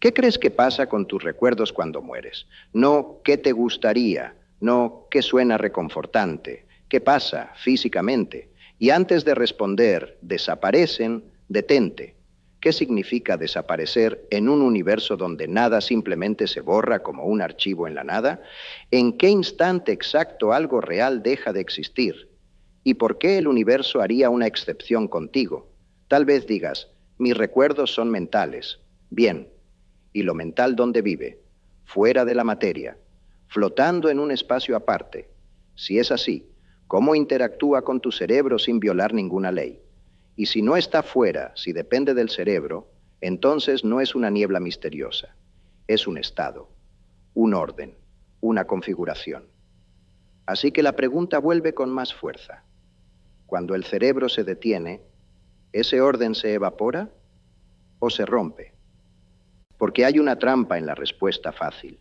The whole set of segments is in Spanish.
¿Qué crees que pasa con tus recuerdos cuando mueres? No qué te gustaría, no qué suena reconfortante, qué pasa físicamente. Y antes de responder, desaparecen, detente. ¿Qué significa desaparecer en un universo donde nada simplemente se borra como un archivo en la nada? ¿En qué instante exacto algo real deja de existir? ¿Y por qué el universo haría una excepción contigo? Tal vez digas, mis recuerdos son mentales. Bien. ¿Y lo mental dónde vive? Fuera de la materia, flotando en un espacio aparte. Si es así, ¿cómo interactúa con tu cerebro sin violar ninguna ley? Y si no está fuera, si depende del cerebro, entonces no es una niebla misteriosa. Es un estado, un orden, una configuración. Así que la pregunta vuelve con más fuerza. Cuando el cerebro se detiene, ¿ese orden se evapora o se rompe? Porque hay una trampa en la respuesta fácil.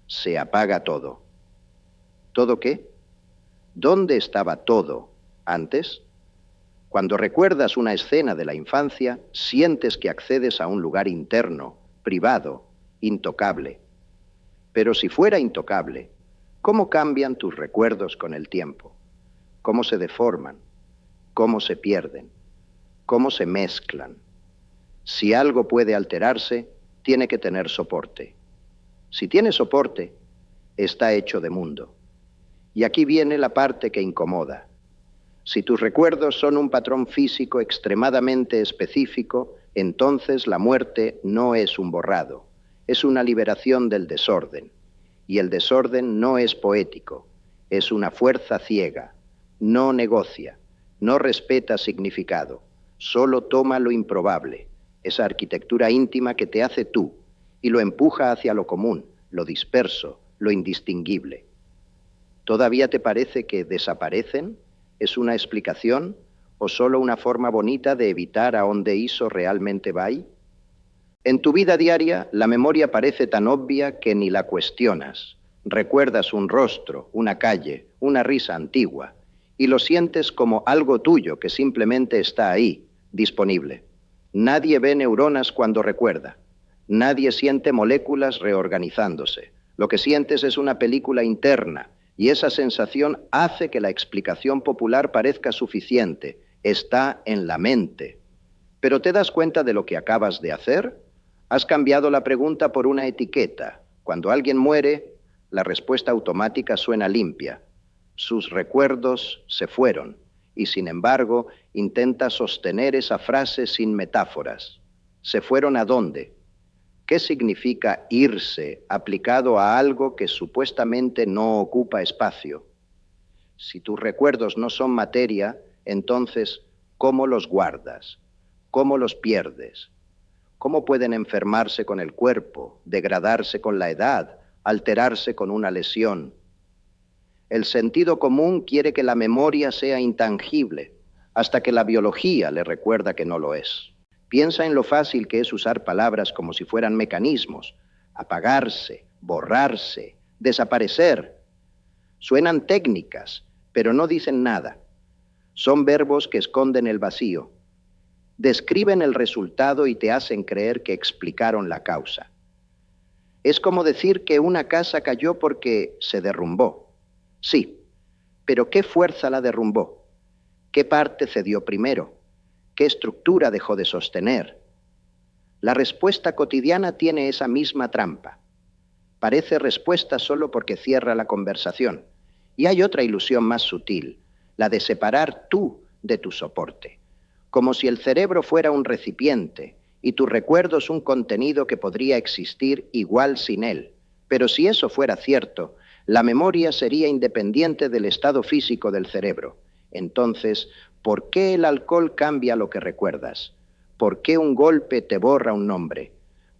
Se apaga todo. ¿Todo qué? ¿Dónde estaba todo antes? Cuando recuerdas una escena de la infancia, sientes que accedes a un lugar interno, privado, intocable. Pero si fuera intocable, ¿cómo cambian tus recuerdos con el tiempo? ¿Cómo se deforman? ¿Cómo se pierden? ¿Cómo se mezclan? Si algo puede alterarse, tiene que tener soporte. Si tiene soporte, está hecho de mundo. Y aquí viene la parte que incomoda. Si tus recuerdos son un patrón físico extremadamente específico, entonces la muerte no es un borrado, es una liberación del desorden. Y el desorden no es poético, es una fuerza ciega, no negocia, no respeta significado, solo toma lo improbable, esa arquitectura íntima que te hace tú, y lo empuja hacia lo común, lo disperso, lo indistinguible. ¿Todavía te parece que desaparecen? ¿Es una explicación o solo una forma bonita de evitar a dónde hizo realmente va? En tu vida diaria, la memoria parece tan obvia que ni la cuestionas. Recuerdas un rostro, una calle, una risa antigua, y lo sientes como algo tuyo que simplemente está ahí, disponible. Nadie ve neuronas cuando recuerda. Nadie siente moléculas reorganizándose. Lo que sientes es una película interna, y esa sensación hace que la explicación popular parezca suficiente. Está en la mente. ¿Pero te das cuenta de lo que acabas de hacer? Has cambiado la pregunta por una etiqueta. Cuando alguien muere, la respuesta automática suena limpia. Sus recuerdos se fueron, y sin embargo, intenta sostener esa frase sin metáforas. ¿Se fueron a dónde? ¿Qué significa irse aplicado a algo que supuestamente no ocupa espacio? Si tus recuerdos no son materia, entonces, ¿cómo los guardas? ¿Cómo los pierdes? ¿Cómo pueden enfermarse con el cuerpo, degradarse con la edad, alterarse con una lesión? El sentido común quiere que la memoria sea intangible, hasta que la biología le recuerda que no lo es. Piensa en lo fácil que es usar palabras como si fueran mecanismos. Apagarse, borrarse, desaparecer. Suenan técnicas, pero no dicen nada. Son verbos que esconden el vacío. Describen el resultado y te hacen creer que explicaron la causa. Es como decir que una casa cayó porque se derrumbó. Sí, pero ¿qué fuerza la derrumbó? ¿Qué parte cedió primero? ¿Qué estructura dejó de sostener? La respuesta cotidiana tiene esa misma trampa. Parece respuesta solo porque cierra la conversación. Y hay otra ilusión más sutil, la de separar tú de tu soporte. Como si el cerebro fuera un recipiente y tu recuerdo es un contenido que podría existir igual sin él. Pero si eso fuera cierto, la memoria sería independiente del estado físico del cerebro. Entonces, ¿por qué el alcohol cambia lo que recuerdas? ¿Por qué un golpe te borra un nombre?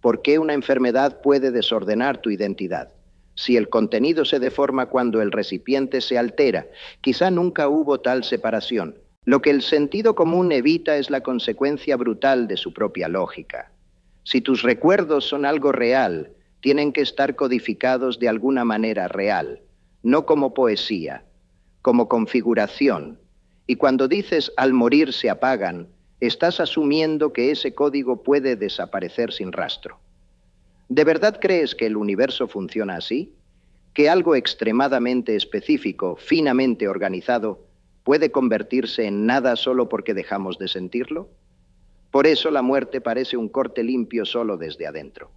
¿Por qué una enfermedad puede desordenar tu identidad? Si el contenido se deforma cuando el recipiente se altera, quizá nunca hubo tal separación. Lo que el sentido común evita es la consecuencia brutal de su propia lógica. Si tus recuerdos son algo real, tienen que estar codificados de alguna manera real, no como poesía, como configuración. Y cuando dices al morir se apagan, estás asumiendo que ese código puede desaparecer sin rastro. ¿De verdad crees que el universo funciona así? ¿Que algo extremadamente específico, finamente organizado, puede convertirse en nada solo porque dejamos de sentirlo? Por eso la muerte parece un corte limpio solo desde adentro.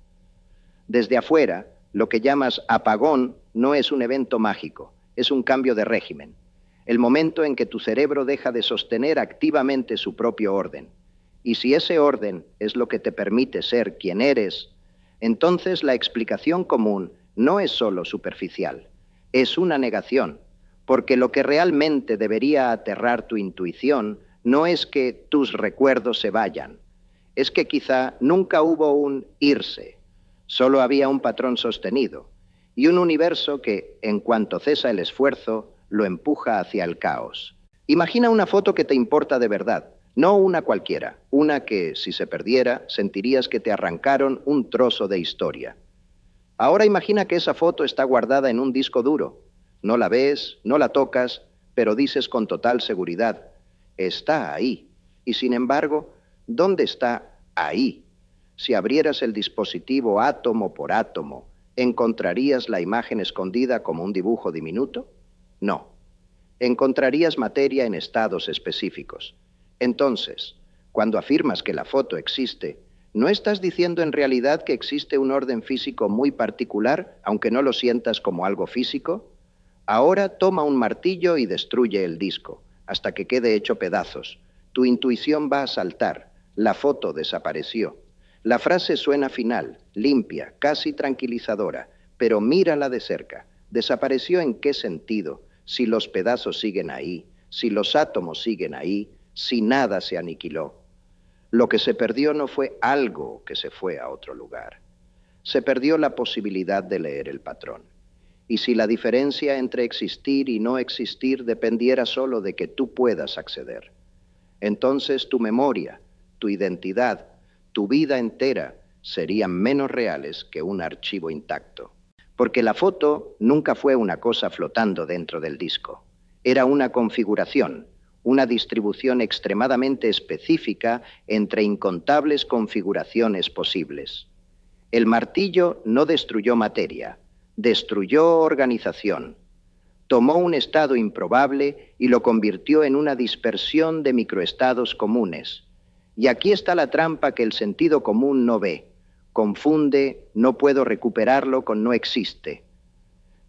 Desde afuera, lo que llamas apagón no es un evento mágico, es un cambio de régimen. El momento en que tu cerebro deja de sostener activamente su propio orden. Y si ese orden es lo que te permite ser quien eres, entonces la explicación común no es solo superficial, es una negación, porque lo que realmente debería aterrar tu intuición no es que tus recuerdos se vayan, es que quizá nunca hubo un irse, solo había un patrón sostenido y un universo que, en cuanto cesa el esfuerzo, lo empuja hacia el caos. Imagina una foto que te importa de verdad, no una cualquiera, una que, si se perdiera, sentirías que te arrancaron un trozo de historia. Ahora imagina que esa foto está guardada en un disco duro. No la ves, no la tocas, pero dices con total seguridad, está ahí. Y sin embargo, ¿dónde está ahí? Si abrieras el dispositivo átomo por átomo, ¿encontrarías la imagen escondida como un dibujo diminuto? No. Encontrarías materia en estados específicos. Entonces, cuando afirmas que la foto existe, ¿no estás diciendo en realidad que existe un orden físico muy particular, aunque no lo sientas como algo físico? Ahora toma un martillo y destruye el disco, hasta que quede hecho pedazos. Tu intuición va a saltar. La foto desapareció. La frase suena final, limpia, casi tranquilizadora, pero mírala de cerca. ¿Desapareció en qué sentido? Si los pedazos siguen ahí, si los átomos siguen ahí, si nada se aniquiló. Lo que se perdió no fue algo que se fue a otro lugar. Se perdió la posibilidad de leer el patrón. Y si la diferencia entre existir y no existir dependiera solo de que tú puedas acceder, entonces tu memoria, tu identidad, tu vida entera serían menos reales que un archivo intacto. Porque la foto nunca fue una cosa flotando dentro del disco. Era una configuración, una distribución extremadamente específica entre incontables configuraciones posibles. El martillo no destruyó materia, destruyó organización. Tomó un estado improbable y lo convirtió en una dispersión de microestados comunes. Y aquí está la trampa que el sentido común no ve. Confunde, no puedo recuperarlo con no existe.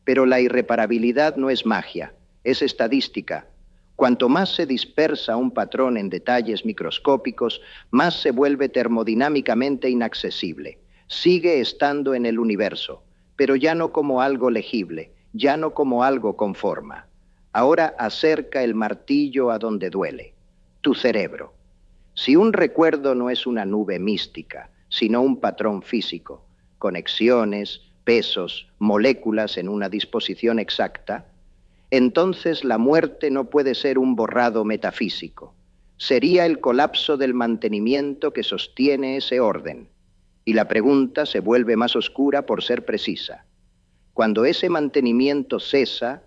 Pero la irreparabilidad no es magia, es estadística. Cuanto más se dispersa un patrón en detalles microscópicos, más se vuelve termodinámicamente inaccesible. Sigue estando en el universo, pero ya no como algo legible, ya no como algo con forma. Ahora acerca el martillo a donde duele, tu cerebro. Si un recuerdo no es una nube mística, sino un patrón físico, conexiones, pesos, moléculas en una disposición exacta, entonces la muerte no puede ser un borrado metafísico. Sería el colapso del mantenimiento que sostiene ese orden. Y la pregunta se vuelve más oscura por ser precisa. Cuando ese mantenimiento cesa,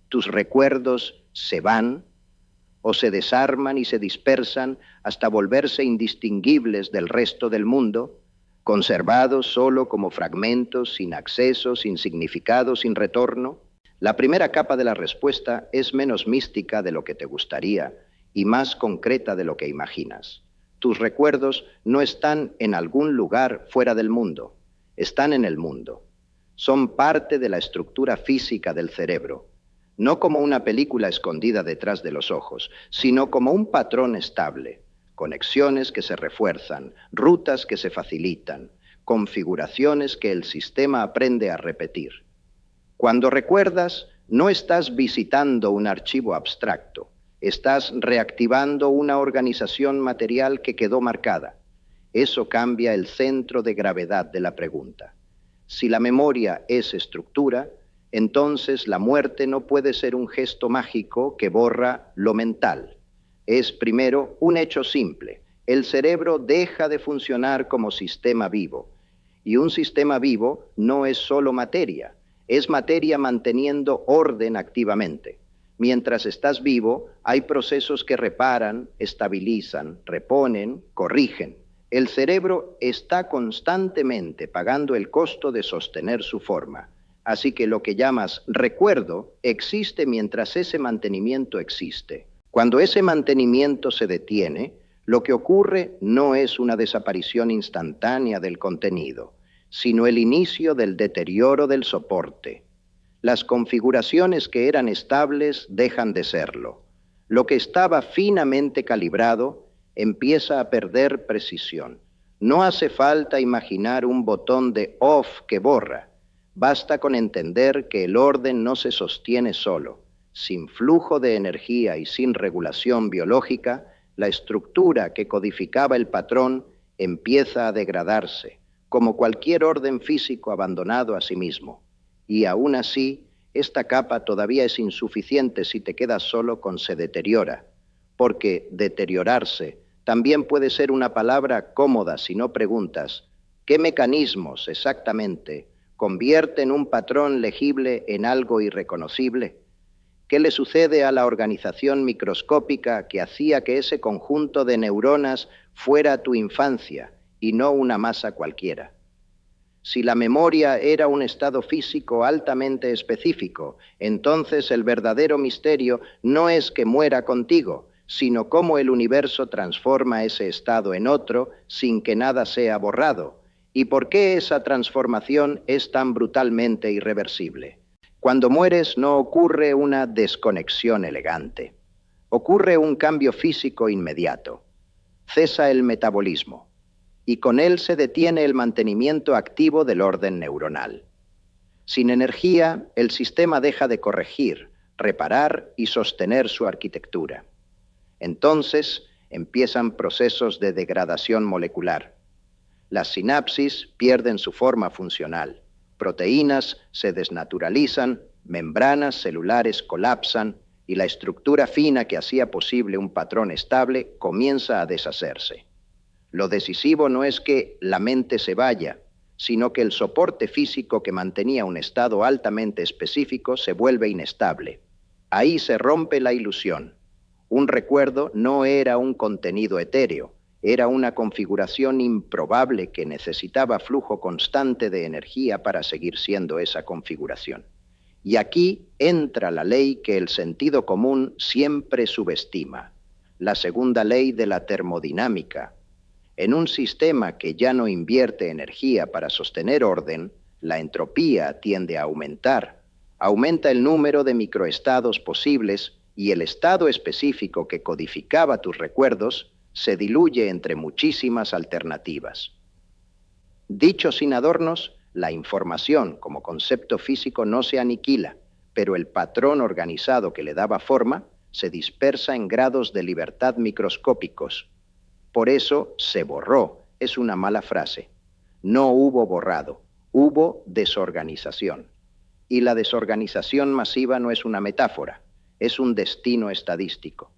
tus recuerdos se van o se desarman y se dispersan hasta volverse indistinguibles del resto del mundo, conservados solo como fragmentos, sin acceso, sin significado, sin retorno. La primera capa de la respuesta es menos mística de lo que te gustaría y más concreta de lo que imaginas. Tus recuerdos no están en algún lugar fuera del mundo, están en el mundo. Son parte de la estructura física del cerebro, no como una película escondida detrás de los ojos, sino como un patrón estable, conexiones que se refuerzan, rutas que se facilitan, configuraciones que el sistema aprende a repetir. Cuando recuerdas, no estás visitando un archivo abstracto, estás reactivando una organización material que quedó marcada. Eso cambia el centro de gravedad de la pregunta. Si la memoria es estructura, entonces la muerte no puede ser un gesto mágico que borra lo mental. Es primero un hecho simple. El cerebro deja de funcionar como sistema vivo. Y un sistema vivo no es solo materia, es materia manteniendo orden activamente. Mientras estás vivo, hay procesos que reparan, estabilizan, reponen, corrigen. El cerebro está constantemente pagando el costo de sostener su forma, así que lo que llamas recuerdo existe mientras ese mantenimiento existe. Cuando ese mantenimiento se detiene, lo que ocurre no es una desaparición instantánea del contenido, sino el inicio del deterioro del soporte. Las configuraciones que eran estables dejan de serlo. Lo que estaba finamente calibrado empieza a perder precisión. No hace falta imaginar un botón de off que borra. Basta con entender que el orden no se sostiene solo. Sin flujo de energía y sin regulación biológica, la estructura que codificaba el patrón empieza a degradarse, como cualquier orden físico abandonado a sí mismo. Y aún así, esta capa todavía es insuficiente si te quedas solo con se deteriora, porque deteriorarse también puede ser una palabra cómoda si no preguntas qué mecanismos exactamente convierten un patrón legible en algo irreconocible. ¿Qué le sucede a la organización microscópica que hacía que ese conjunto de neuronas fuera tu infancia y no una masa cualquiera? Si la memoria era un estado físico altamente específico, entonces el verdadero misterio no es que muera contigo, sino cómo el universo transforma ese estado en otro sin que nada sea borrado. ¿Y por qué esa transformación es tan brutalmente irreversible? Cuando mueres no ocurre una desconexión elegante. Ocurre un cambio físico inmediato. Cesa el metabolismo y con él se detiene el mantenimiento activo del orden neuronal. Sin energía, el sistema deja de corregir, reparar y sostener su arquitectura. Entonces empiezan procesos de degradación molecular. Las sinapsis pierden su forma funcional. Proteínas se desnaturalizan, membranas celulares colapsan y la estructura fina que hacía posible un patrón estable comienza a deshacerse. Lo decisivo no es que la mente se vaya, sino que el soporte físico que mantenía un estado altamente específico se vuelve inestable. Ahí se rompe la ilusión. Un recuerdo no era un contenido etéreo, era una configuración improbable que necesitaba flujo constante de energía para seguir siendo esa configuración. Y aquí entra la ley que el sentido común siempre subestima, la segunda ley de la termodinámica. En un sistema que ya no invierte energía para sostener orden, la entropía tiende a aumentar. Aumenta el número de microestados posibles y el estado específico que codificaba tus recuerdos se diluye entre muchísimas alternativas. Dicho sin adornos, la información como concepto físico no se aniquila, pero el patrón organizado que le daba forma se dispersa en grados de libertad microscópicos. Por eso se borró, es una mala frase. No hubo borrado, hubo desorganización. Y la desorganización masiva no es una metáfora, es un destino estadístico.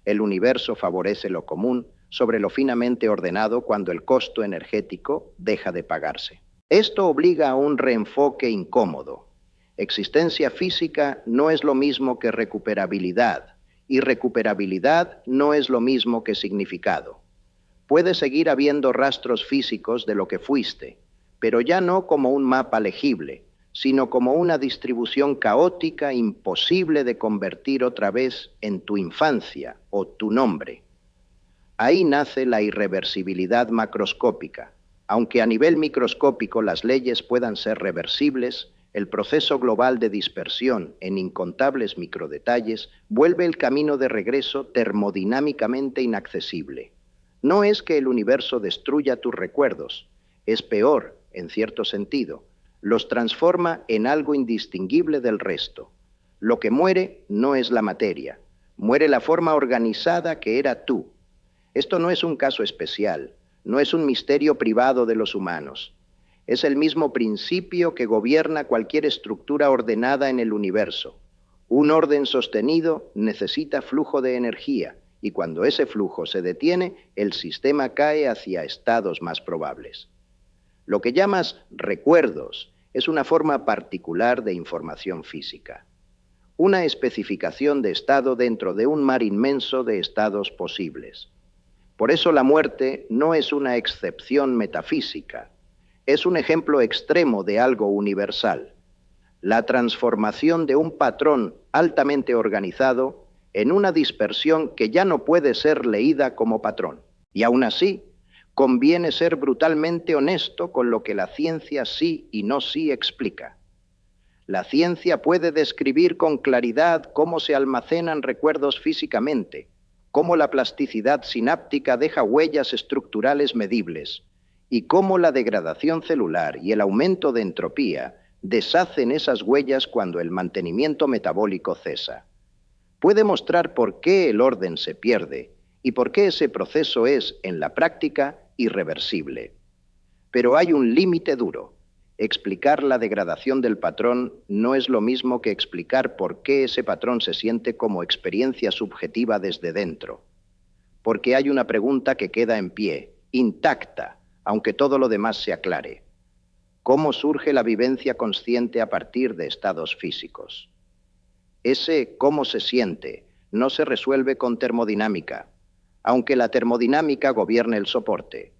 El universo favorece lo común sobre lo finamente ordenado cuando el costo energético deja de pagarse. Esto obliga a un reenfoque incómodo. Existencia física no es lo mismo que recuperabilidad, y recuperabilidad no es lo mismo que significado. Puede seguir habiendo rastros físicos de lo que fuiste, pero ya no como un mapa legible, sino como una distribución caótica imposible de convertir otra vez en tu infancia o tu nombre. Ahí nace la irreversibilidad macroscópica. Aunque a nivel microscópico las leyes puedan ser reversibles, el proceso global de dispersión en incontables microdetalles vuelve el camino de regreso termodinámicamente inaccesible. No es que el universo destruya tus recuerdos, es peor, en cierto sentido, los transforma en algo indistinguible del resto. Lo que muere no es la materia, muere la forma organizada que era tú. Esto no es un caso especial, no es un misterio privado de los humanos. Es el mismo principio que gobierna cualquier estructura ordenada en el universo. Un orden sostenido necesita flujo de energía, y cuando ese flujo se detiene, el sistema cae hacia estados más probables. Lo que llamas recuerdos es una forma particular de información física, una especificación de estado dentro de un mar inmenso de estados posibles. Por eso la muerte no es una excepción metafísica, es un ejemplo extremo de algo universal, la transformación de un patrón altamente organizado en una dispersión que ya no puede ser leída como patrón. Y aún así, conviene ser brutalmente honesto con lo que la ciencia sí y no sí explica. La ciencia puede describir con claridad cómo se almacenan recuerdos físicamente, cómo la plasticidad sináptica deja huellas estructurales medibles y cómo la degradación celular y el aumento de entropía deshacen esas huellas cuando el mantenimiento metabólico cesa. Puede mostrar por qué el orden se pierde y por qué ese proceso es, en la práctica, irreversible. Pero hay un límite duro. Explicar la degradación del patrón no es lo mismo que explicar por qué ese patrón se siente como experiencia subjetiva desde dentro. Porque hay una pregunta que queda en pie, intacta, aunque todo lo demás se aclare. ¿Cómo surge la vivencia consciente a partir de estados físicos? Ese cómo se siente no se resuelve con termodinámica, aunque la termodinámica gobierne el soporte.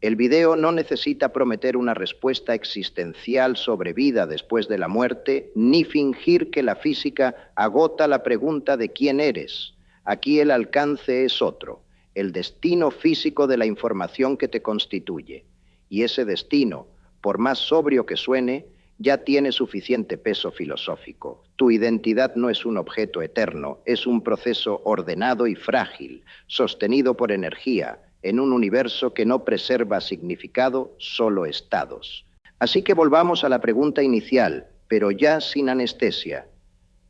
El video no necesita prometer una respuesta existencial sobre vida después de la muerte, ni fingir que la física agota la pregunta de quién eres. Aquí el alcance es otro, el destino físico de la información que te constituye. Y ese destino, por más sobrio que suene, ya tiene suficiente peso filosófico. Tu identidad no es un objeto eterno, es un proceso ordenado y frágil, sostenido por energía, en un universo que no preserva significado, solo estados. Así que volvamos a la pregunta inicial, pero ya sin anestesia.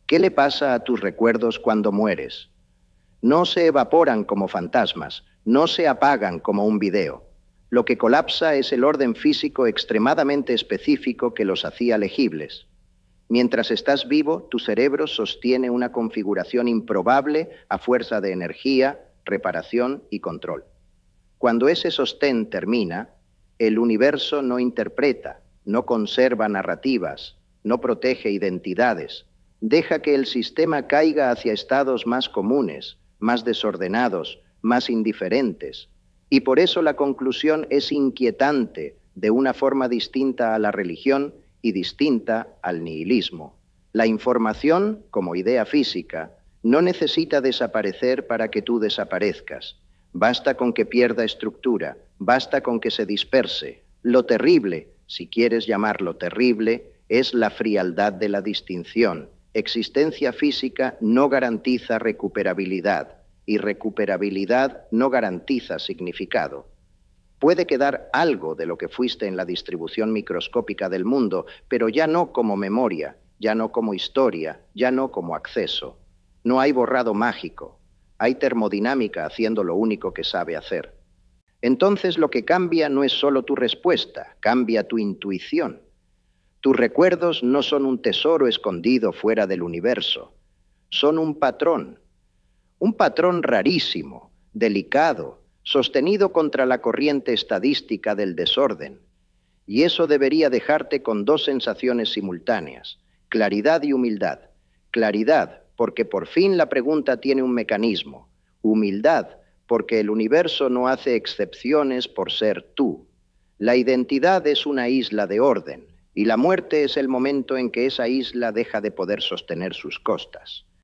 ¿Qué le pasa a tus recuerdos cuando mueres? No se evaporan como fantasmas, no se apagan como un video. Lo que colapsa es el orden físico extremadamente específico que los hacía legibles. Mientras estás vivo, tu cerebro sostiene una configuración improbable a fuerza de energía, reparación y control. Cuando ese sostén termina, el universo no interpreta, no conserva narrativas, no protege identidades, deja que el sistema caiga hacia estados más comunes, más desordenados, más indiferentes. Y por eso la conclusión es inquietante, de una forma distinta a la religión y distinta al nihilismo. La información, como idea física, no necesita desaparecer para que tú desaparezcas. Basta con que pierda estructura, basta con que se disperse. Lo terrible, si quieres llamarlo terrible, es la frialdad de la distinción. Existencia física no garantiza recuperabilidad, y recuperabilidad no garantiza significado. Puede quedar algo de lo que fuiste en la distribución microscópica del mundo, pero ya no como memoria, ya no como historia, ya no como acceso. No hay borrado mágico. Hay termodinámica haciendo lo único que sabe hacer. Entonces lo que cambia no es solo tu respuesta, cambia tu intuición. Tus recuerdos no son un tesoro escondido fuera del universo, son un patrón rarísimo, delicado, sostenido contra la corriente estadística del desorden. Y eso debería dejarte con dos sensaciones simultáneas, claridad y humildad. Claridad, porque por fin la pregunta tiene un mecanismo. Humildad, porque el universo no hace excepciones por ser tú. La identidad es una isla de orden, y la muerte es el momento en que esa isla deja de poder sostener sus costas.